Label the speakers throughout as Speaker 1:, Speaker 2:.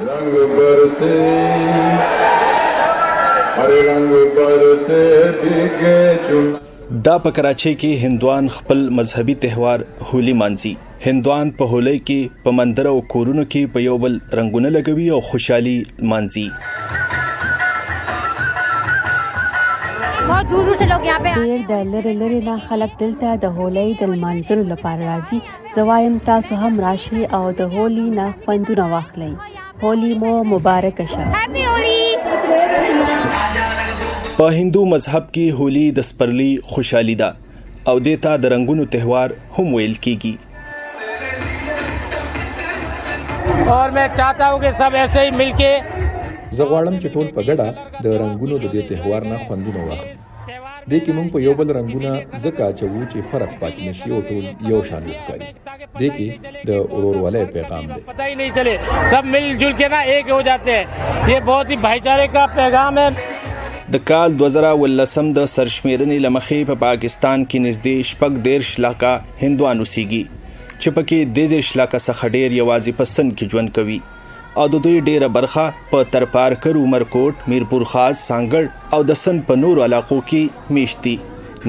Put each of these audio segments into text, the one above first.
Speaker 1: रंग बरसे हरे रंग बरसे भीगे चुन।
Speaker 2: دا په کراچۍ کې هندوان خپل مذهبي تهوار هولي مانځي. هندوان په هولۍ کې په مندر او کورونو کې په یو بل رنگونه لګوي او خوشحالي مانځي.
Speaker 3: बहुत दूर से लोग यहाँ पे
Speaker 4: ډېر د لرې لرې نه خلک دلته د هولۍ د لمانځلو لپاره راځي. زه وایم تاسو هم راشئ او د هولي نه خوندونه واخلئ. هولي مو مبارکه شه.
Speaker 3: हैप्पी होली.
Speaker 2: په هندو مذهب کې هولي د سپرلي خوشحالي ده او دیتا د رنگونو تهوار هم ویل کیږي.
Speaker 5: और मैं चाहता हूँ कि सब ऐसे ही मिलके
Speaker 6: زه غواړم چې ټول په ګډه د رنگونو د دې تهوار نه خوندونه واخلي. دې کې موږ په یو بل رنگونه ځکه اچوو چې فرق پاتې نشي او ټول یو شان وښکاري. دې کې د ورورولۍ پیغام دی.
Speaker 5: पता ही नहीं चले सब मिलजुल के ना एक हो जाते हैं. ये बहुत ही भाईचारे का पैगाम है.
Speaker 2: د کال 2019 د سرشمیرنې لمخې په پاکستان کې نږدې 14 لکه هندوان اوسېږي چې پکې 13 لکه څخه ډېر یوازې په سند کې ژوند کوي او د دوی ډېره برخه په ترپارکر، عمرکوټ، میرپور خاص، سانګړ او د سند په نورو علاقو کې میشت دي.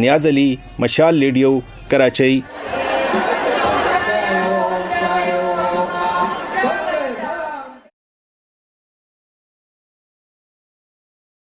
Speaker 2: نیاز علي، مشال ریډیو، کراچۍ.